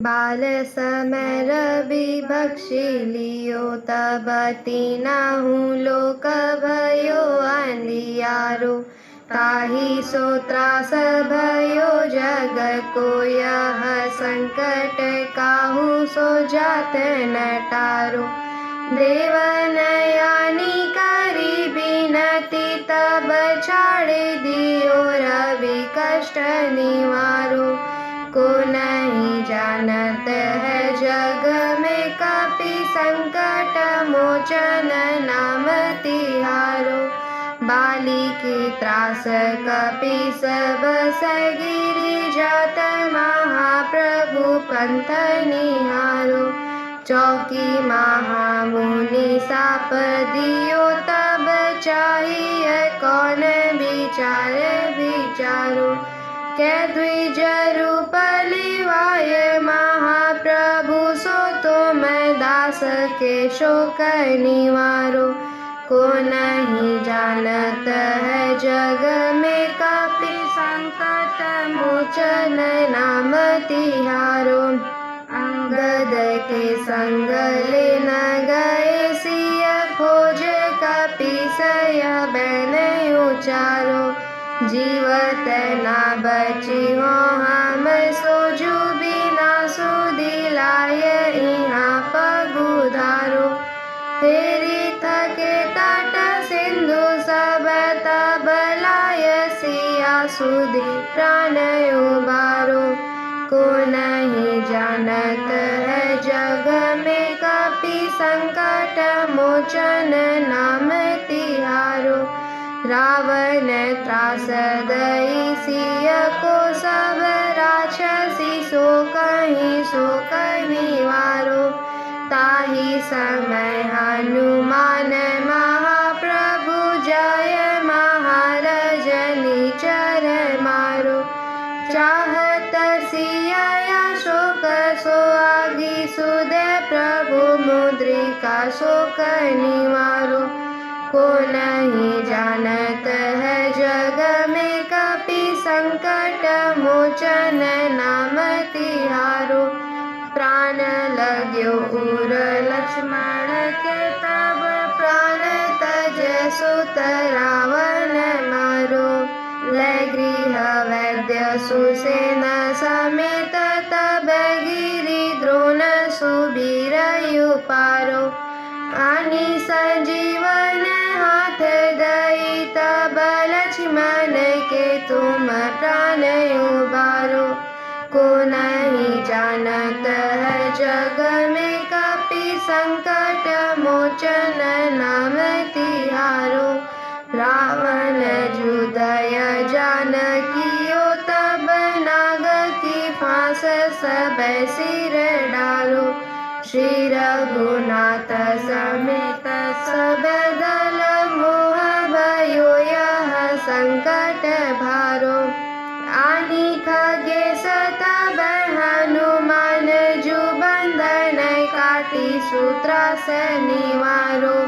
बाल समय रवि भक्षी लियो तब तीनहु लोक भयो अंधियारो। ताहि सो त्रास भयो जग को यह संकट काहू सो जात न टारो। देवनयानी करी बिनती तब छाड़े दियो रवि कष्ट निवारो। को नहीं जानत है जग में कपि संकट मोचन नाम तिहारो। बाली की त्रास कपि सब सगिरी जात महाप्रभु पंथ निहारो। चौकी महामुनि साप दियो तब चाहिए कौन विचार विचारो। कै द्विज रूप लिवाए महाप्रभु सो तुम दास के शोक निवारो। को नहीं जानत है जग में कपि संकट मोचन नाम तिहारो। अंगद के संग ले न गए सिय खोज कपि सय बैन उचारो। जीवत ना बची हो हम सोजू बिना सुदिलाय इहाँ पगुधारो। फेरी थके तट सिंधु सब तब लाय सिया सुधी प्राण उबारो। को नहीं जानत है जग में कपि संकट मोचन नाम तिहारो। रावण त्रास दई सिय को सब राक्षसी सो कहीं निवारो। ताहि समय हनुमान महाप्रभु जय महारजनी चर मारो। चाहत सिय अशोक सो आगी सुदे प्रभु मुद्रिका शोक निवारो। को नहीं जानत है जग में कपि संकट मोचन नाम तिहारो। प्राण लाग्यो उर लक्ष्मण के तब प्राण तज सुत रावण मारो। लय गृह वैद्य सुसेन समेत तब गिरि द्रोण सुबीर पारो। आनी संजीवन हाथ दई तब लक्ष्मण के तुम प्राण उबारो। को नहीं जानत है जग में कपि संकट मोचन नाम तिहारो। रावण जुदय जानकियो तब नाग की फांस सब सिर डारो। श्री रघुनाथ समेत सब दल मोह भयो यह संकट भारो। आनी खगेश तब हनुमान जु बंधन काटी सूत्रास निवारो।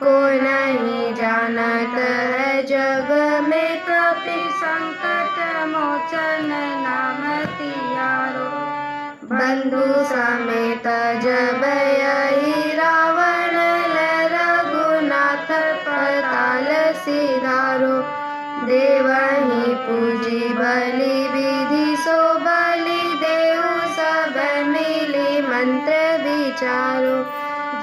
को नहीं जानत है जग में कपि संकट मोचन नाम तिहारो। बंधु समेत जब यही रावण रघुनाथ पताल सिधारो। देवहि पूजी बलि विधि सो बलि देहु सब मिली मंत्र विचारो।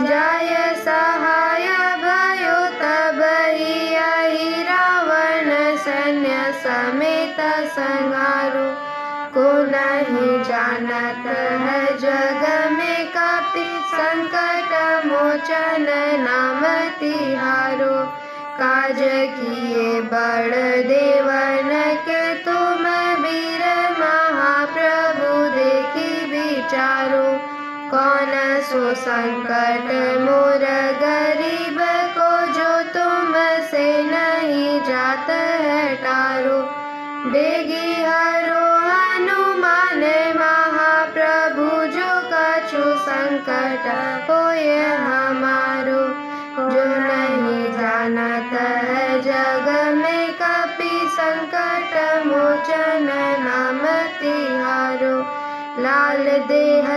जय सहाय भयो तब यही रावण सैन्य समेत संहारो। को नहीं जानत है जग में कपि संकट मोचन नाम तिहारो। काज किए बड़ देवन के तुम वीर महाप्रभु देखी विचारो। कौन सो संकट मोर गरीब को जो तुम से नहीं जात है टारो। बेगी हरो हनुमान महाप्रभु जो कछु संकट होए हमारो। जो नहीं जानत है जग में कपि संकट मोचन नाम तिहारो। लाल देह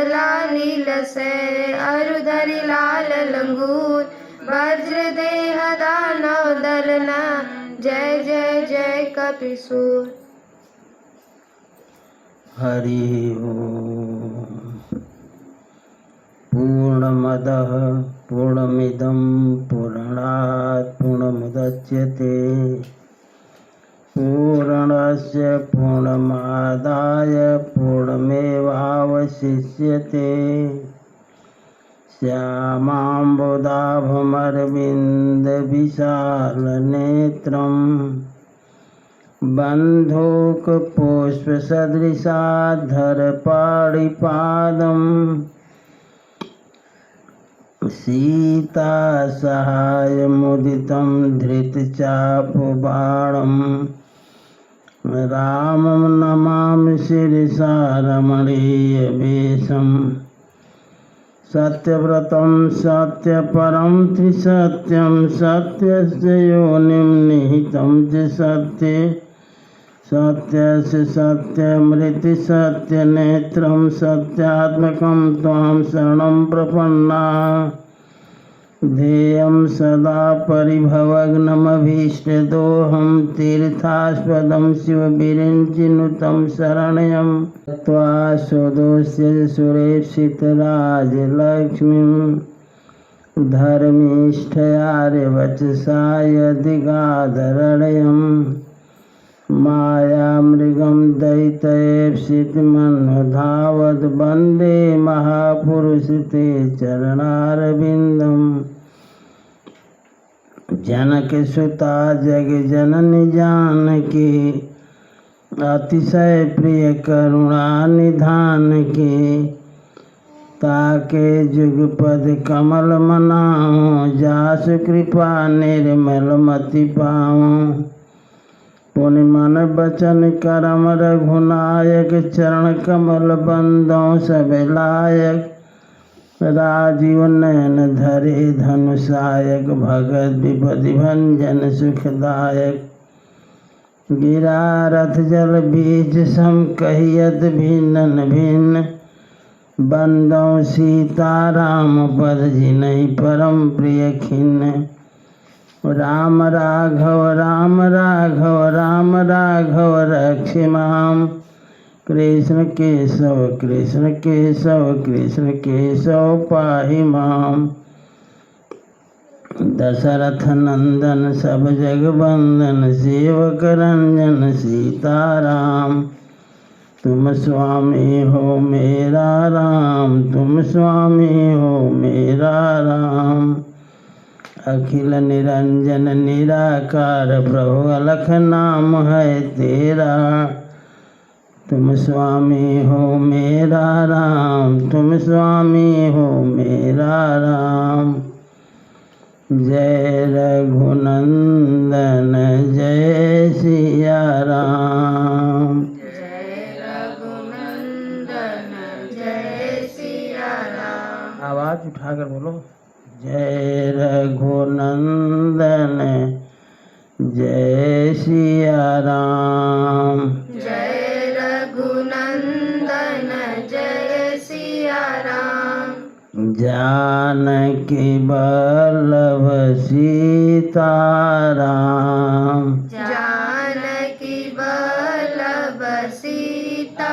बसे अरुधरी लाल लंगूर वज्र देह दानव दलना जय जय जय कपिसूर। हरि ओम। पूर्णमदः पूर्णमिदं पूर्णात् पूर्णमुदच्यते पूर्णस्य पूर्णमादाय पूर्णमेवावशिष्यते। श्यामाम्बुदाभमरविन्दविशालनेत्रम् बन्धूकपुष्पसदृशाद्धरपाणिपादम् सीतासहायमुदितं धृतचापबाणम् रामं नमामि शिरसा रमणीयवेषम्। सत्यव्रतं सत्यपरं त्रिसत्यं सत्यस्य योनिं निहितं च सत्ये सत्यस्य सत्यमृति सत्यनेत्रं सत्यात्मकं त्वां शरणं प्रपन्ना। ध्येयं सदा परिभवग्नमभीष्टदोहं तीर्थास्पदं शिवविरिञ्चिनुतं शरण्यं त्वा सुदोष्य सुरेप्सितराजलक्ष्मीं धर्मिष्ठयार्यवचसा यदिगाधरण्यं मायामृगं दैत्येप्सितमन्वधावद् वन्दे महापुरुषते चरणारविन्दम्। जनकसुता जगजननी जानकी अतिशय प्रिय करुणा निधान की। ताके जुगपद कमल मनाओ जासु कृपा निर्मल मति पाओ। पुनि मन बचन करम रघुनायक चरण कमल बंदो सब लायक। राजीव नयन धरे धनुषायक भगत विपदि भंजन सुखदायक। गिरारथ जल बीज सम कहियत भिन्न भिन्न बंदो सीताराम पद जिनहि परम प्रिय खिन्न। राम राघव राम राघव राम राघव रक्ष माम। कृष्ण केशव कृष्ण केशव कृष्ण केशव पाहि माम। दशरथ नंदन सब जग बंदन सेवक रंजन सीताराम। तुम स्वामी हो मेरा राम तुम स्वामी हो मेरा राम। अखिल निरंजन निराकार प्रभु अलख नाम है तेरा। तुम स्वामी हो मेरा राम तुम स्वामी हो मेरा राम। जय रघुनंदन जय सिया राम। जय रघुनंदन जय सिया राम। आवाज उठाकर बोलो। जय रघुनंदन जय सिया राम। जय रघुनंदन जय सिया राम। जानकी वल्लभ सीताराम। जानकी वल्लभ सीताराम।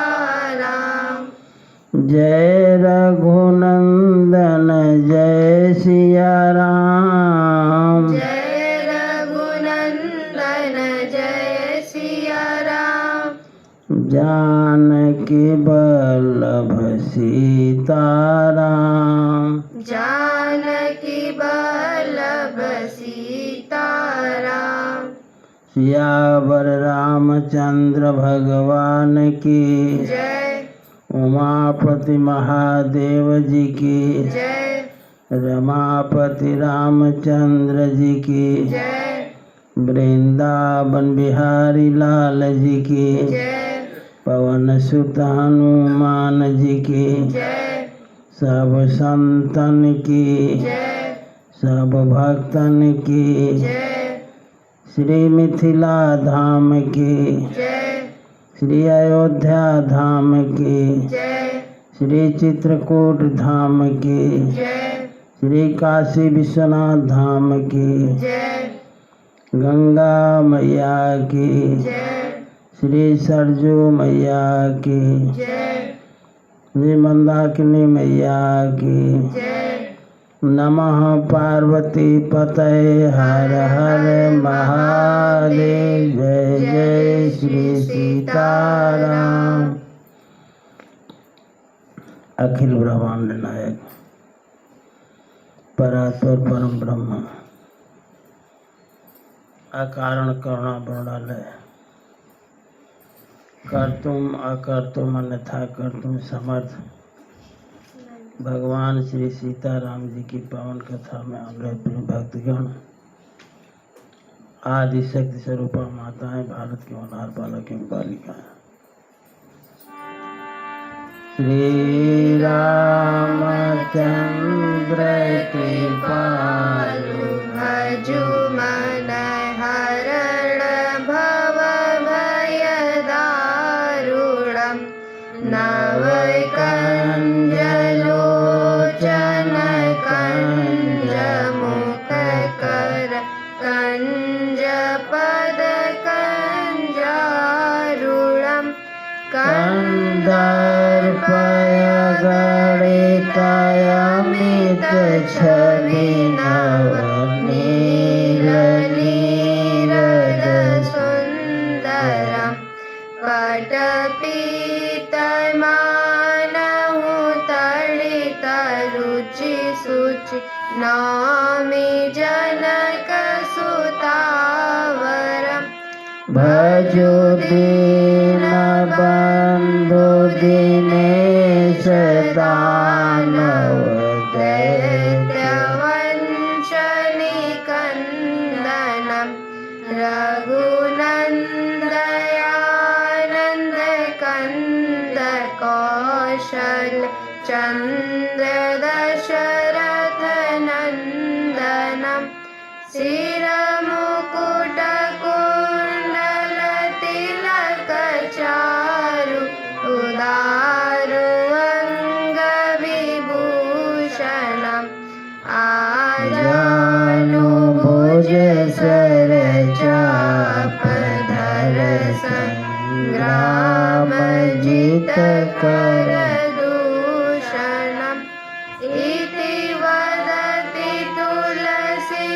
जय रघुनंदन जय सिया राम। जय रघुनंदन जय सिया राम। जानकी वल्लभ सीताराम। जानकी वल्लभ सीताराम। सियावर रामचंद्र भगवान की जय। उमापति महादेव जी की जय। रमापति रामचंद्र जी की जय। वृंदावन बिहारी लाल जी की जय। पवन सुत हनुमान जी की जय। सब संतन की जय। सब भक्तन की जय। श्री मिथिला धाम की जय। श्री अयोध्या धाम की जय। श्री चित्रकूट धाम की, जय श्री काशी विश्वनाथ धाम की, जय गंगा मैया की, जय श्री सरजू मैया की, जय श्री मंदाकिनी मैया की। जय नमः पार्वती पतये हर हर महादेव। जय जय श्री सीताराम। अखिल ब्रह्मांड नायक परात्पर परम ब्रह्म अकारण करुणा प्रणय कर्तुम अकर्तुम अन्यथा कर्तुम समर्थ भगवान श्री सीताराम जी की पावन कथा में अग्रप्रिय भक्तगण, आदि शक्ति स्वरूपा माताएं, भारत के होनहार बालक एवं बालिकाएं, श्री रामचंद्र कृपालु भजु मन हरण भव भय दारुणम् नव कंज लोचन कंज मुख कर कंज पद कंजारुणम् कंदर्पय गणितयमित छवि नव नील नीरद सुंदरम् पटपीतमानहु तडित रुचि सुचि नौमि जनक सुतावरम् भजो दीन बंधु दिनेश दानव दैत्यवंशनिकन्दनम् रघुनन्दयानन्द कंद कौशल चन्द्र दशरथ नन्दनम् शिरमुकुट कुण्डल तिलक चारु उदारु अंग विभूषणम् आजानु भुज सर चाप धर संग्राम जित कर दूषणम् इति वदति तुलसीदास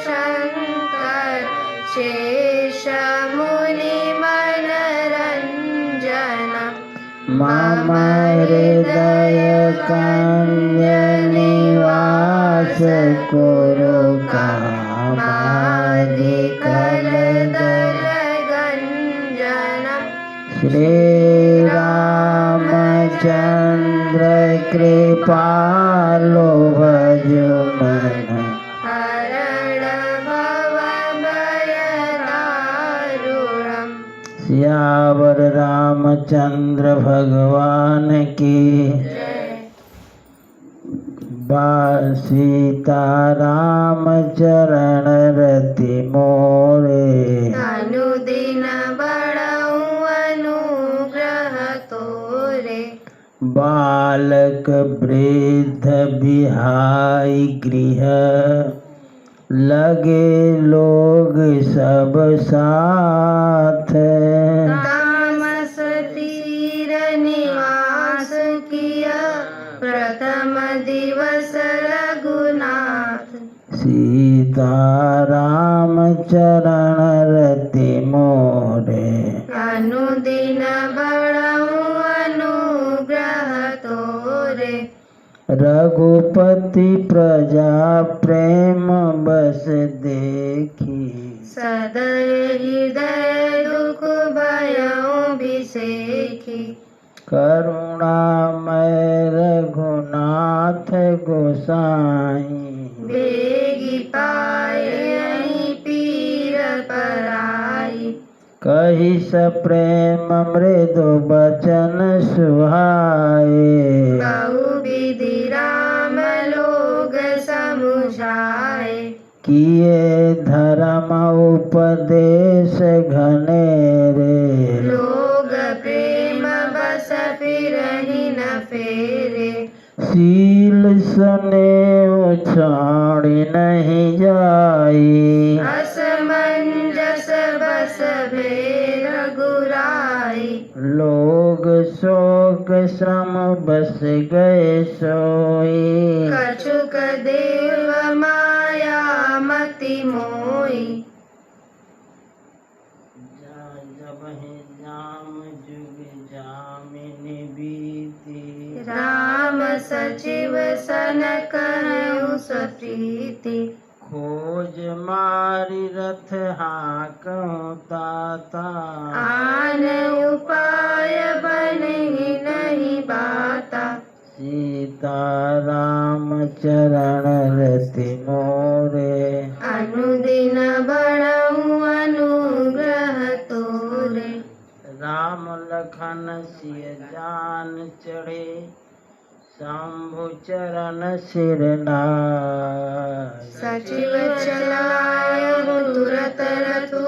शंकर शेषमुनि मनरंजनम् मम हृदय कंज निवास कुरु कामादिकल दल गंजनम् श्री रामचंद्र कृपालो भजो मन हरण भव भय दारुणम् सियावर रामचंद्र भगवान की, सीताराम चरण रति मोरे, अनुदिन बड़ऊ अनुग्रह तोरे बालक वृद्ध बिहाई गृह, लगे लोग सब साथ, तामस तीर निवास किया प्रथम दिवस रघुनाथ सीताराम चरण रति मोरे, अनुदिन बड़ऊ अनुग्रह तोरे रघुपति प्रजा प्रेम बस देखी, सदय हृदय दुख भयऊ बिसेखी करुणामय रघुनाथ गोसाई, बेगी पाए पीर पराई कही सप्रेम मृदु बचन सुहाए, बहु विधि राम लोग समुझाए किए धर्म उपदेश घनेरे, लोग प्रेम बस फिर फेरे। शील स्नेह छाड़ी नहीं जाई, असमंजस बस भेर गुराई। लोग शोक श्रम बस गए सोई, कछुक देव माया मति मोई। जब है जाम जुग जामिनी बीती, राम सचिव सन कहु सप्रीति। खोज मारी रथ हाकहु ताता, आन उपाय बनहि नहीं बाता। सीता राम चरण रति मोरे, अनुदिन बढ़ऊ अनुग्रह तोरे। राम लखन सिय जान चढ़े, शंभु चरण सिर नाय। सचिव चलायहु तुरत रथु,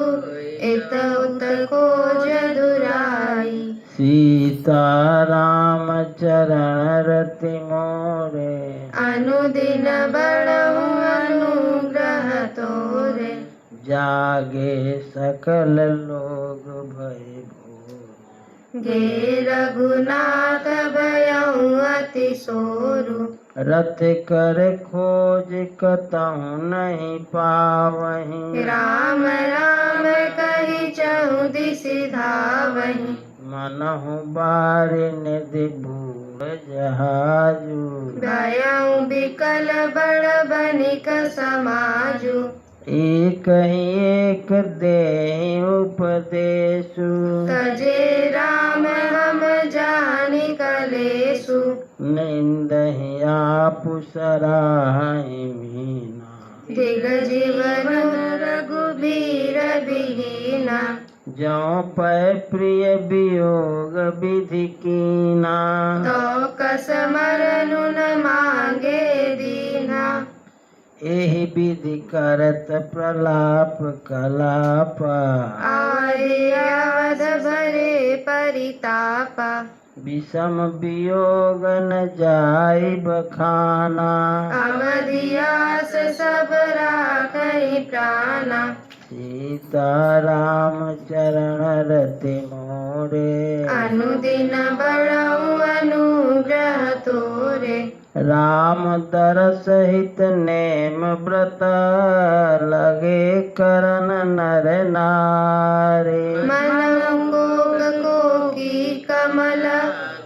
इत उत खोज दुराई। सीता राम चरण रति मोरे, अनुदिन बढ़ऊ अनुग्रह तोरे। जागे सकल लोग भय भोर, गे रघुनाथ भयऊ अति सोरु। रथ कर खोज कतहु नहीं पावहीं, राम राम कहि चहु दिसि धावहीं। मनहु बारि निधि बूढ़ जहाजु, भयऊ बिकल बड़ बनिक समाजु। एक ही एक देहि उपदेशु, तजे राम हम जानि कलेसु। निंदहि आपु सराहि मीना, दिग जीवन रघुबीर बिहीना। जौ पै प्रिय वियोग विधि कीना, तो कस मरनु न मांगे दीना। एहि विधि करत प्रलाप कलापा, आए अवध भरे परितापा। विषम वियोग न जाई बखाना, अवधियास सब राखहि प्राणा। सीता राम चरण रति मोरे, अनुदिन बढ़ऊ अनुग्रह तोरे। राम दरस हित नेम व्रत, लगे करन नर नारी। मनंगोग कोकी कमल,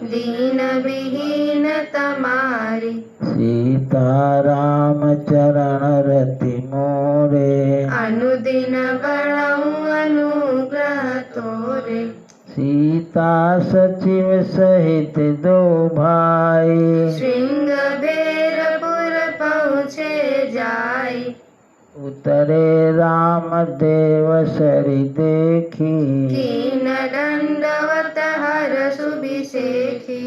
दीन विहीन तमारी। सीता राम चरण रति मोरे, अनुदिन बढ़ऊ अनुग्रह तोरे। सीता सचिव सहित दो भाई, श्रृंगबेरपुर पहुँचे जाई। उतरे राम देव सरि देखी, कीन दंडवत हर सुभिषेखी।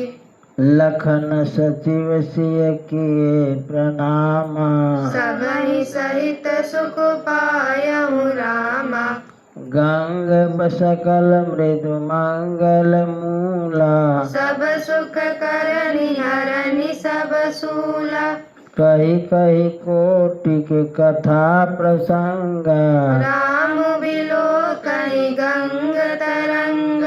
लखन सचिव सिय किए प्रणामा, सबहि सहित सुख पायहु रामा। गंग सकल मृदु मंगल मूला, सब सुख करनि हरनि सब सूला। कही कही कोटि के कथा प्रसंगा, राम बिलोकहि गंग तरंग।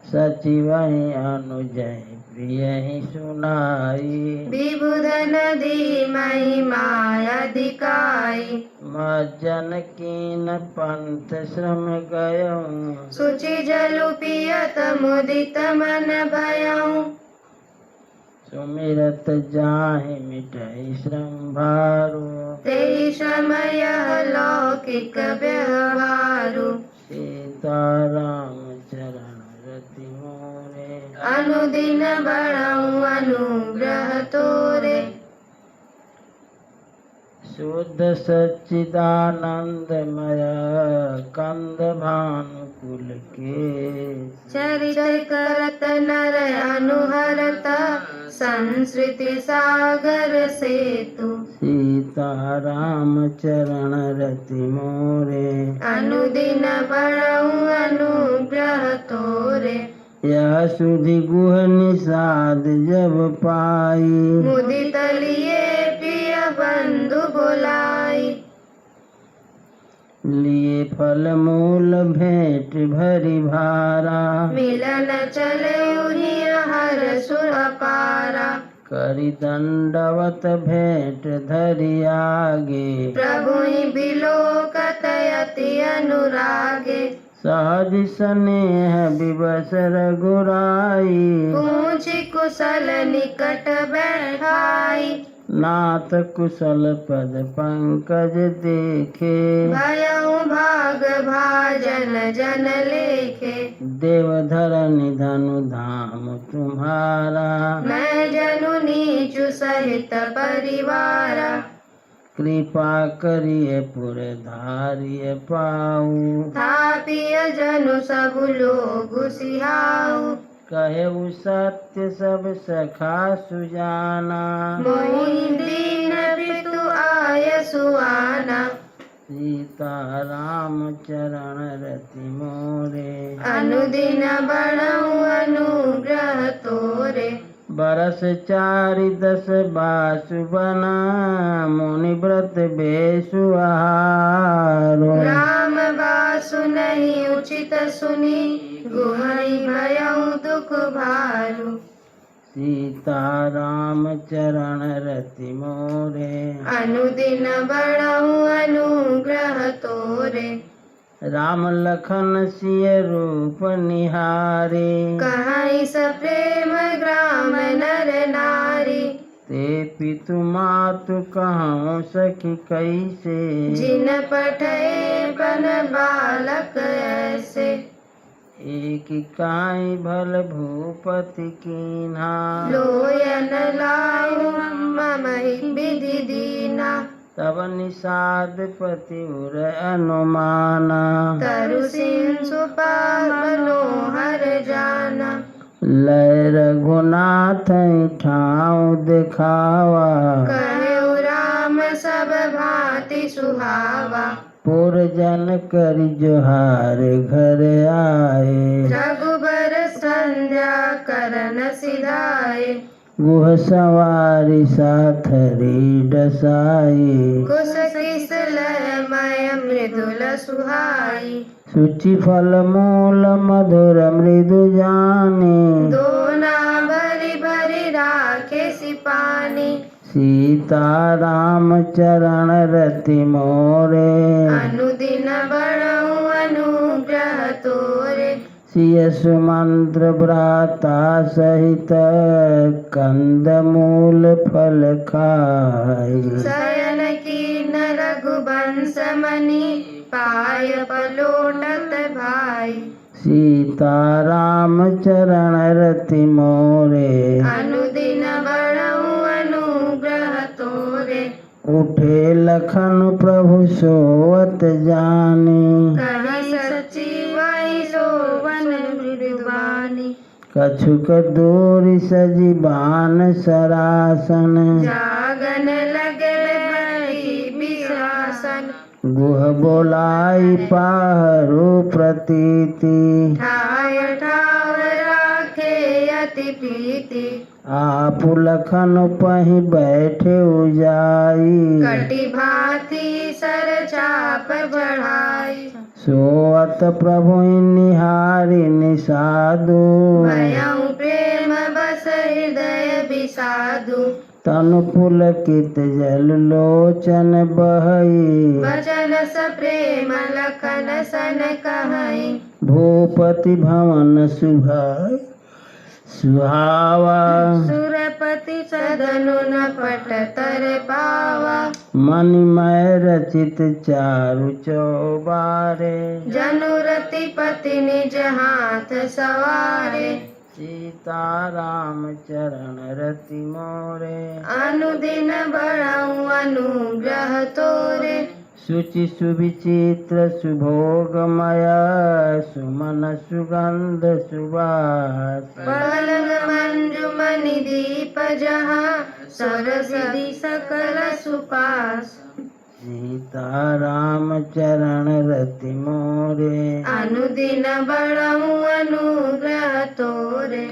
सचिवहि अनुजय प्रियहि सुनाई, विबुध नदी महिमा अधिकाई। मज्जन कीन पंथ श्रम गयऊँ, सुचि जलु पियत मुदित मन भयऊ। सुमिरत जाहि मिटहि श्रम भारू, तेहि समय लौकिक व्यवहारु। सीता राम चरण रति मोरे, अनुदिन बढ़ऊ अनुग्रह तोरे। शुद्ध सच्चिदानंदमय कंद भानुकुल के, चरित करत नर अनुहरत, संस्कृति सागर सेतु। सीता राम चरण रति मोरे, अनुदिन बढ़ऊ अनुग्रह तोरे। यह सुधि गुह निषाद जब पाई, मुदित लिए प्रिय बंधु बोलाई। लिए फल मूल भेंट भरी भारा, मिलन चले उन्हीं हर सुर अपारा। करि दंडवत भेंट धरि आगे, प्रभु बिलोकत अति अनुरागे। सहज स्नेह विवश रघुराई, पूछी कुशल निकट बैठाई। नाथ कुशल पद पंकज देखे, भयउ भाग भाजन जन लेखे। देवधर निधनु धाम तुम्हारा, मैं जनु नीचु सहित परिवारा। कृपा करिए पुर धारिय पाऊ, थापिय जनु सब लोग सिहाऊ। कहेउ सत्य सब सखा सुजाना, मोहि दीन पितु आय सुआना। सीता राम चरण रति मोरे, अनुदिन बढ़ऊ अनुग्रह तोरे। बरस 410 बासु बना, मुनि व्रत बेसु आहारो, राम बासु नहीं उचित सुनी। गुहई भयउ दुख भारू। सीता राम चरण रति मोरे, अनुदिन बढ़ऊ अनुग्रह तोरे। राम लखन सिय रूप निहारे, कहाई सप्रेम ग्राम नर नारी। ते पितु मातु कहूँ सखी कैसे, जिन पठे बन बालक ऐसे। एक काई भल भूपति कीन्हा, लोयन लाऊ ममहि विधि दीना। तब निषाद पति उर अनुमाना, तरु सिंसु मनोहर जाना। लय रघुनाथ ठाव दिखावा, कहु राम सब भांति सुहावा। पुरजन कर जोहार घर आए, रघुबर संध्या करन सिधाए। गुह सवारी साथरी डसाई, कुश किसल मय मृदुल सुहाई। सुचि फल मूल मधुर मृदु जाने, दोना भरी भरी राखे सिपानी। सीता राम चरण रति मोरे, अनुदिन बढ़ऊ अनुग्रह तोरे। सिय सुमंत्र भ्राता सहित, कंद मूल फल खाई, शयन कीन रघुवंश मणि। पाय पलोटत भाई। सीता राम चरण रति मोरे, अनुदिन बढ़ऊ अनुग्रह तोरे। उठे लखन प्रभु सोवत जानी, कहि सची वही सोवन मृदुवानी। कछुक दूरि सजीबान सरासन, जागन लगे बड़ी विशासन। गुह बोलाई पाहरु प्रतीति, ठाय ठाव राखे अति प्रीति। आप लखन पहि बैठे उजाई, कटि भांति सर चाप बढ़ाई। सोअत प्रभु निहारि निषादु, भयउ प्रेम बस हृदय विषादु। तनु पुलकित जल लोचन बहई, वचन स प्रेम लखन सन कहई। भूपति भवन सुहावा, सुरपति सदनु न पट तर पावा। मणिमय रचित चारु चौबारे, जनु रति पति निज हाथ सवारे। सीता राम चरण रति मोरे, अनुदिन बढ़ऊ अनुग्रह तोरे। शुचि सुविचित्र सुभोगमय, सुमन सुगंध सुवास, पलंग मंजु मणि दीप जहाँ। सरसिद्धि सकल सुपास। सीता राम चरण रति मोरे अनुदिन बढ़ऊ अनुग्रह तोरे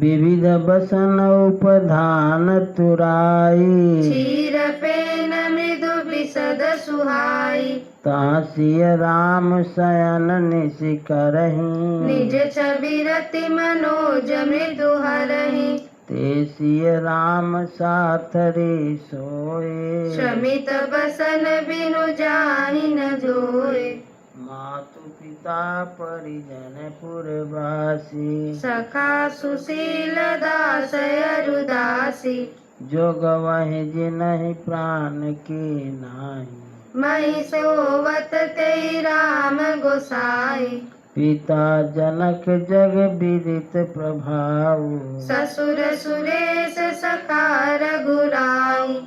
विविध बसन उपधान तुराई क्षीर पेन मृदु विशद सुहाई तासिय राम शयन निश करही निज छवि रति मनोज मृदु हरहि तेसिय राम साथरी सोए शमित बसन बिनु जाहि न जोए मातु पिता परिजन पुरवासी सखा सुशील दास अरुदासी जोग वही जिनहि प्राण की नाही मही सोवत तेई राम गोसाई पिता जनक जग विदित प्रभाव ससुर सुरेश सखा रघुराई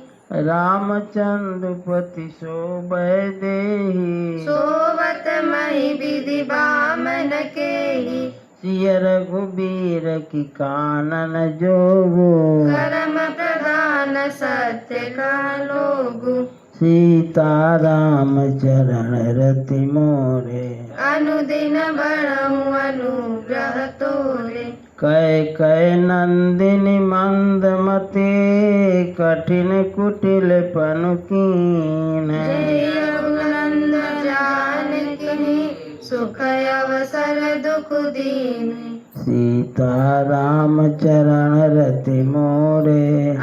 रामचंद्र पति शोभय देहि सोवत मही विधि बामन केहि सिय रघुबीर की कानन जोगो कर्म प्रधान सत्य का लोगु सीता राम चरण रति मोरे अनुदिन बढ़ऊ अनुग्रह तोरे कै कै नंदिनी मंदमते कठिन कुटिल पनुकीन जय रघुनंद जानकी सुख अवसर दुख दीन सीता राम चरण रति मोरे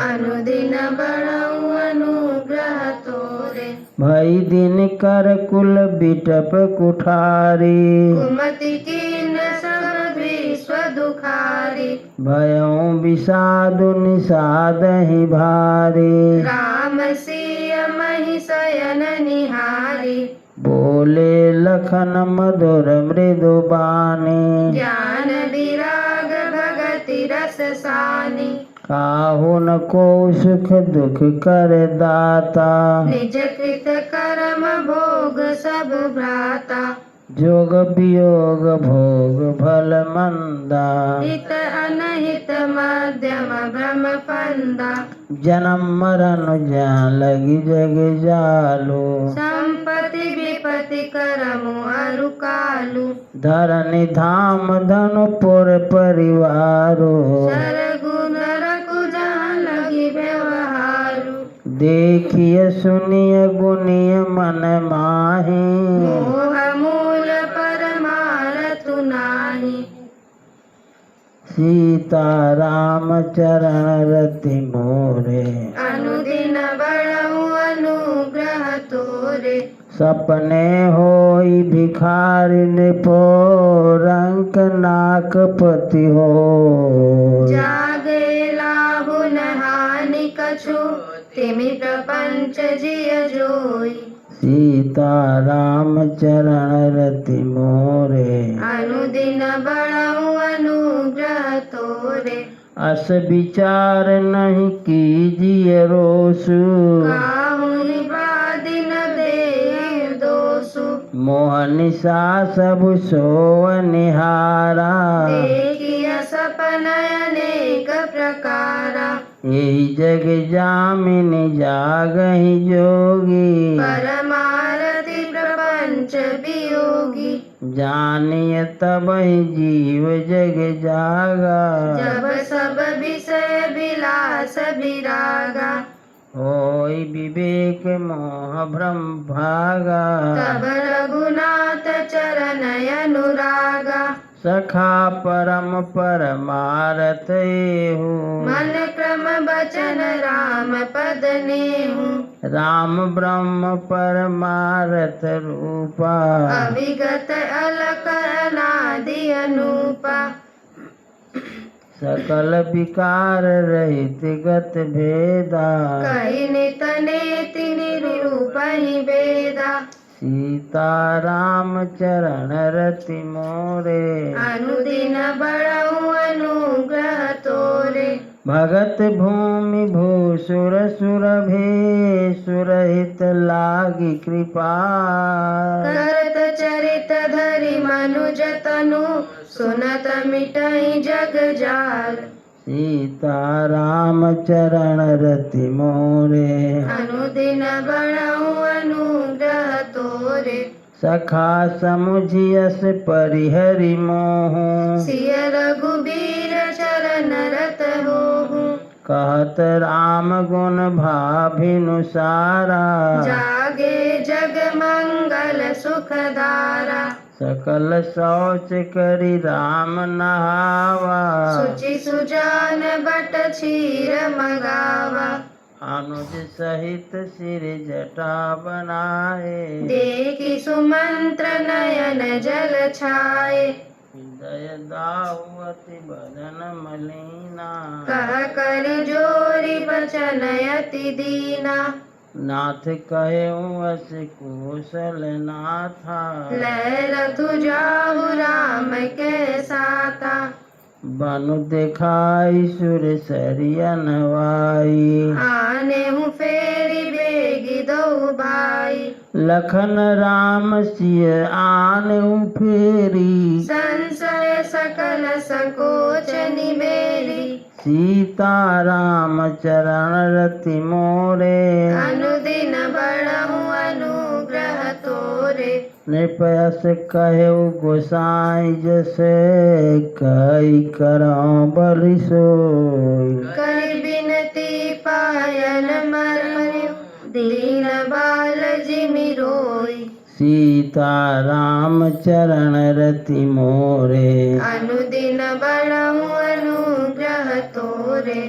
अनुदिन बढ़ऊ अनुग्रह तोरे भई दिन कर कुल बिटप कुठारी कुमति कीन सब विश्व दुखारी भयों विषादु निषाद ही भारी राम सिय मही शयन निहारी बोले लखन मधुर मृदु बानी ज्ञान विराग भगति रस सानी काहु न को सुख दुख कर दाता निज कृत कर्म भोग सब भ्राता जोग वियोग भोग भल मंदा हित अनहित मध्यम भ्रम फंदा जन्म मरण जान लगी जग जालो संपत्ति विपत्ति करमु अरु कालु धरनि धाम धन पुर परिवारो सरगु नरकु जहाँ लगी व्यवहारु देखिए सुनिए गुनिय मन माही मोह मूल परमारतु नाही सीता राम चरण रति मोरे अनुदिन बढ़ऊ अनुग्रह तोरे सपने होई भिखारी निपो रंक नाकपति हो जागे लाभु न हानि कछु तिमि प्रपंच जिय जोई सीता राम चरण रति मोरे अनुदिन बढ़ऊ अनुग्रह तोरे अस विचार नहीं कीजिए रोसु काहुनि बादिन दे दोसु मोहनिशा सब सो निहारा देखिय सपन अनेक प्रकारा यही जग जामिनी जागहि जोगी परमारति प्रपंच वियोगी जानिय तब ही जीव जग जागा जब सब विषय विलास विरागा होई विवेक मोह भ्रम भागा तब रघुनाथ चरण अनुरागा सखा परम परमारथ एहु मन क्रम बचन राम पद नेहु राम ब्रह्म परमारथ रूपा अविगत अलक अनादि अनूपा सकल विकार रहित गत भेदा कहि नित नेति निरूप ही वेदा सीता राम चरण रति मोरे अनुदिन बढ़ऊ अनुग्रह तोरे भगत भूमि भूसुर सुरभे सुरहित लागी कृपा करत चरित धरि मनुज तनु सुनत मिटहि जग जाल सीता राम चरण रति मोरे अनुदिन बढ़ऊ अनुग्रह तोरे सखा समुझियस परिहरि मोहु सिय रघुबीर चरण रत होहु कहत राम गुण भाभिनुसारा जागे जग मंगल सुखदारा सकल शौच करि राम नहावा सुचि सुजान बट क्षीर मगावा अनुज सहित सिर जटा बनाए देखि सुमंत्र नयन जल छाए हृदय दाहुअति बदन मलिना कह कर जोरी बचन अति दीना नाथ कहूँ अस कौशल नाथा लय रघु जाहु राम के साथा बनु दिखाई सुर सरियन वाई आने हूँ फेरी बेगी दो भाई लखन राम सिय आन फेरी संशय सकल संकोच निबेरी सीता राम चरण रति मोरे अनुदिन बढ़ऊ अनुग्रह तोरे नृपयस कहु गोसाई जैसे कई करौ बलि सोई कर बिनती पायन मरमु दीन बाल जिमि रोई सीता राम चरण रति मोरे अनुदिन बढ़ऊ अनुग्रह तोरे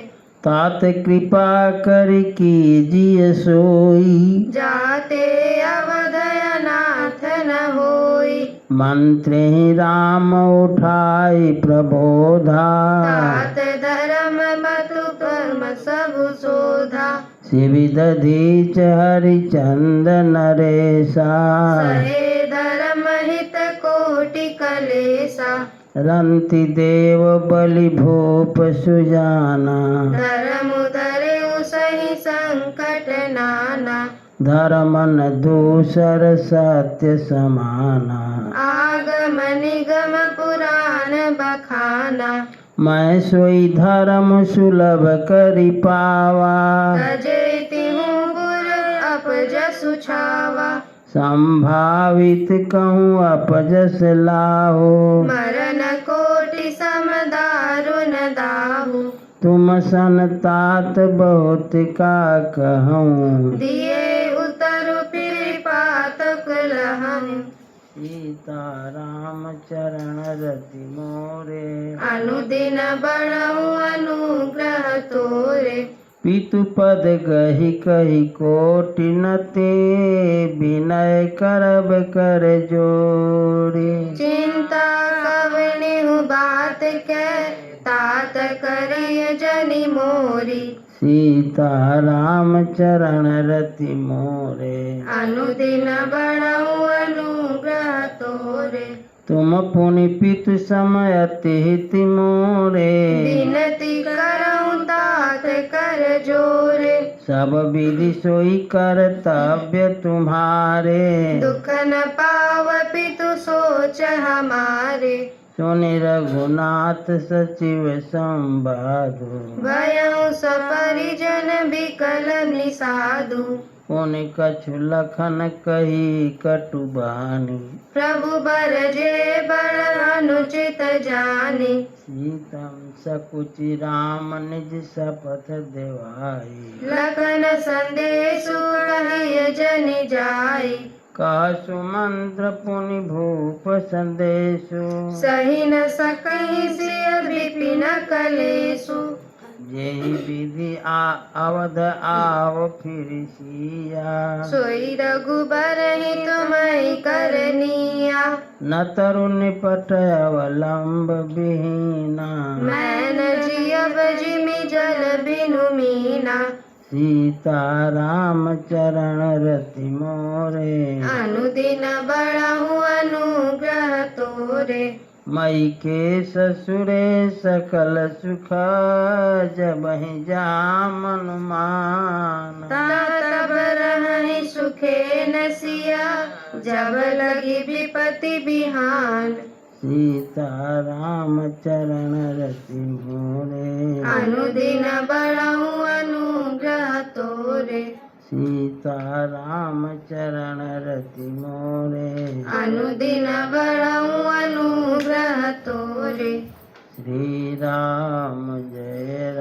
तात कृपा कर कीजिए सोई जाते अवध अनाथ न होई मंत्री राम उठाई प्रबोधा तात धर्म बतु कर्म सब शोधा शिविदधीच हरिचंद नरेशा सहे धर्म हित कोटि कलेसा रंति देव बलि भूप सुजाना धर्म धरे सही संकट नाना धर्मन दूसर सत्य समाना आगम निगम पुराण बखाना मैं सोई धर्म सुलभ करि पावा तजेति हूँ गुर अपजसु छावा संभावित कहूँ अपजस लाहो मरण कोटि सम दारुण दाहु तुम सन तात बहुत का कहूँ दिए उतरु फिर पातक लहम सीता राम चरण रति मोरे अनुदिन बढ़ऊ अनुग्रह तोरे पितु पद गहि कहि कोटि न ते विनय करब कर जोरे चिंता कवनि बात के तात करिय जनि मोरी सीता राम चरण रति मोरे अनुदिन बढ़ऊ अनुग्रह तोरे तुम पुनि पितु समय अति हिति मोरे विनती करऊँ तात कर जोरे सब विधि सोई कर्तव्य तुम्हारे दुख न पाव पितु सोच हमारे सुनि रघुनाथ सचिव संवादु भयऊ सपरिजन विकल निसाधु पुनि कछु लखन कही कटु बानी प्रभु बरजे बड़ अनुचित जानी सीतम सकुचि राम निज शपथ देवाई लखन संदेशु कहिय जनि जाई कह सुमंत्र पुनि भूप संदेशु सही न सकहि सिय विपिन कलेसु जेहि विधि अवध आव फिर सिया सोई रघुबर ही तुम्हें करनिया न तरुण निपट अवलंब विहीना मैं न जियब जिमि जल बिनु मीना सीता राम चरण रति मोरे अनुदिन बढ़ऊ अनुग्रह तोरे मई के ससुरे सकल सुख जबहि जामन मान तब रहहि सुखे न सिया जब लगी विपति बिहान सीताराम चरण रति मोरे अनुदिन बढ़ाऊं अनुग्रह तोरे सीताराम चरण रति मोरे अनुदिन बढ़ाऊं अनुग्रह तोरे श्री राम जय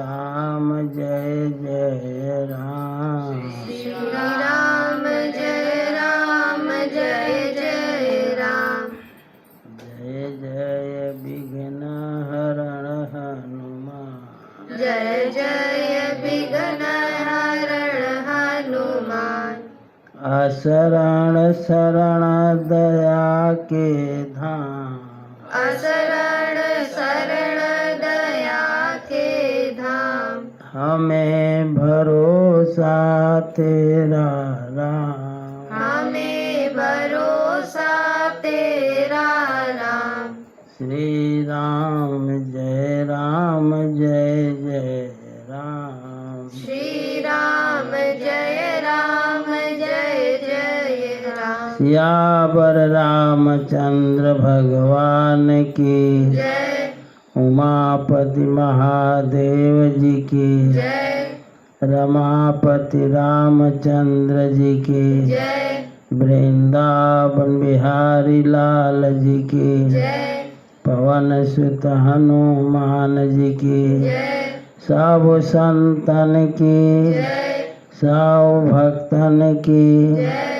जय राम श्री राम जय जय राम जय जय विघ्न हरण हनुमान जय जय विघ्न हरण हनुमान असरण शरण दया के धाम असरण शरण दया के धाम हमें भरोसा तेरा राम हमें भरोसा तेरा राम श्री राम जय राम श्री राम जय जय राम सियावर रामचंद्र भगवान की जय उमापति महादेव जी की जय रमापति रामचंद्र जी की जय वृंदावन बिहारी लाल जी की जय पवन सुत हनुमान जी की जय सब संतन की जय सब भक्तन की जय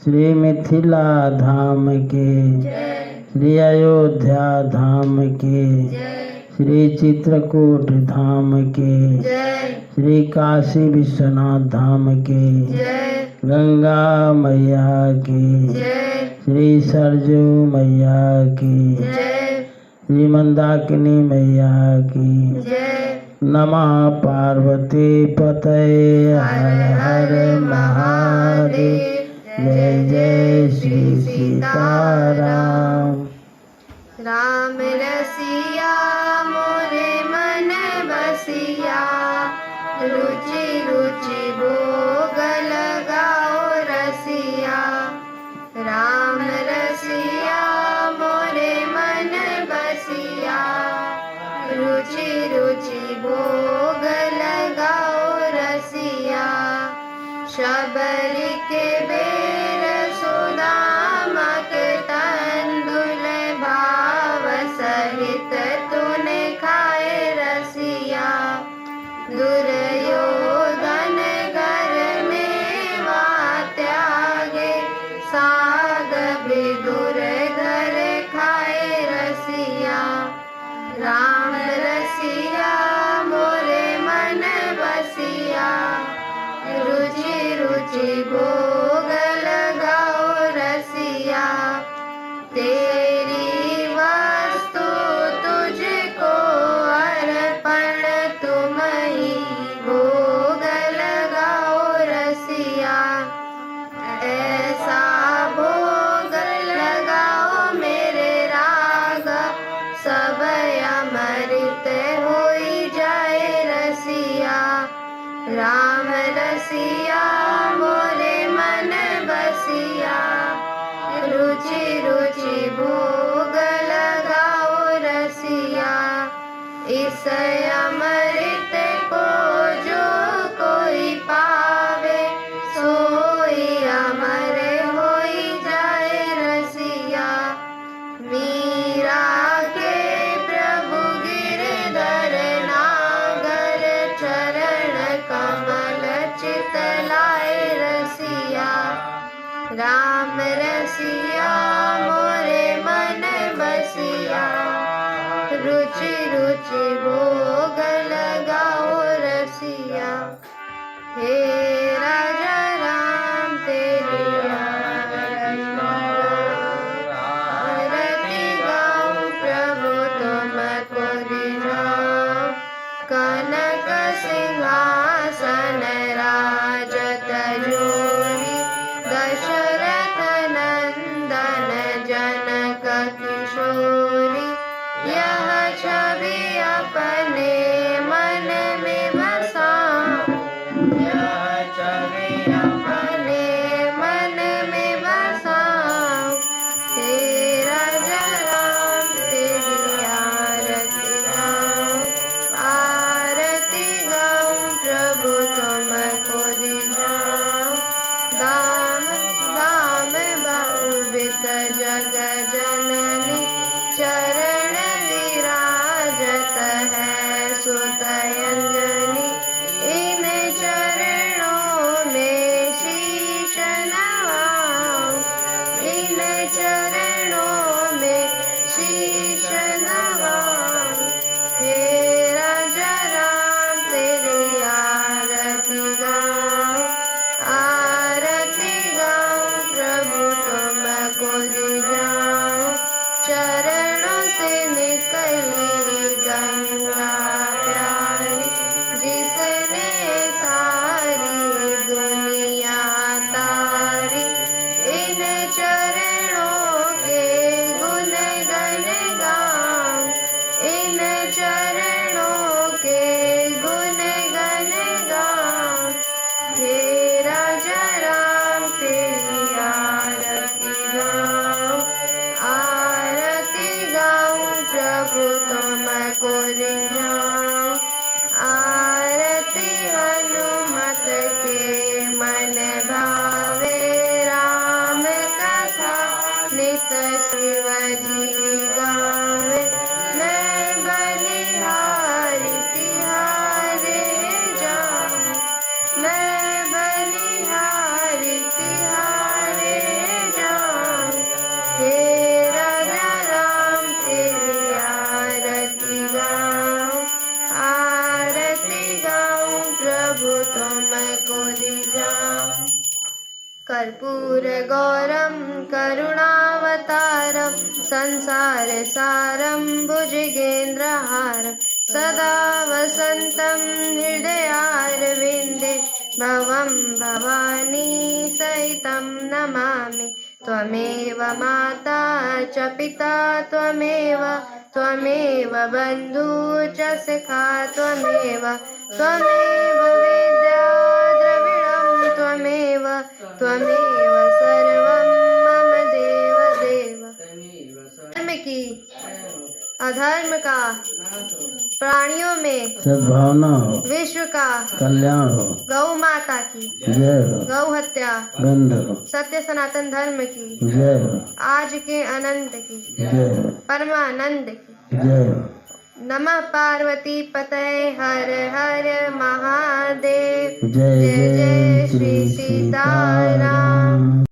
श्री मिथिला धाम की जय श्री अयोध्या धाम की जय श्री चित्रकूट धाम की जय श्री काशी विश्वनाथ धाम की जय गंगा मैया की जय श्री सरजू मैया की जय श्री मंदाकिनी मैया की जय नमः पार्वती पतये हर हर महादेव जय जय श्री सीताराम राम रसिया मोरे मन बसिया रुचि रुचि भोग लगाओ रसिया राम रसिया मोरे मन बसिया रुचि रुचि भोग लगाओ रसिया शबरी के बेर सुदामा के तंदुल भाव सहित तूने खाए रसिया दुर्योधन घर में त्यागे साग विदुर घर खाए रसिया राम रसिया मोरे मन बसिया रुचि रुचि भोग लगाओ रसिया तेरी वस्तु तुझको अर्पण तुम ही भोग लगाओ रसिया ऐसा भोग लगाओ मेरे राग सब अमृत होई जाए रसिया राम रसिया मोरे मन बसिया रुचि रुचि भोग लगाओ रसिया इस अमृत को जो कोई पावे सोई अमर होई जाए रसिया मीरा के प्रभु गिरधर नागर चरण कमल चितलाए रसिया राम रसिया मोरे मन बसिया रुचि रुचि भोग लगाओ रसिया हे राजा राम तेरी आरती गाऊं प्रभु तुमको दिखाऊं कनक सिंहासन राजत जोरी दशरथ नंदन जनक किशोरी यह छवि अपने मन प्रभु तुमको दीजा। कर्पूरगौरं करुणावतारं संसार सारं भुजगेन्द्रहारं सदा वसन्तं हृदयारविन्दे भवं भवानी सहितं नमामि। त्वमेव माता च पिता त्वमेव बन्धु च सखा त्वमेव विद्या द्रविणं त्वमेव सर्वं मम देव। धर्म की अधर्म का प्राणियों में सद्भावना हो, विश्व का कल्याण हो, गौ माता की जय हो, गौ हत्या बंद हो, सत्य सनातन धर्म की जय हो, आज के अनंत की जय हो, परमानंद की जय हो। नमः पार्वती पतये हर हर महादेव। जय जय जय जय श्री श्री सीताराम।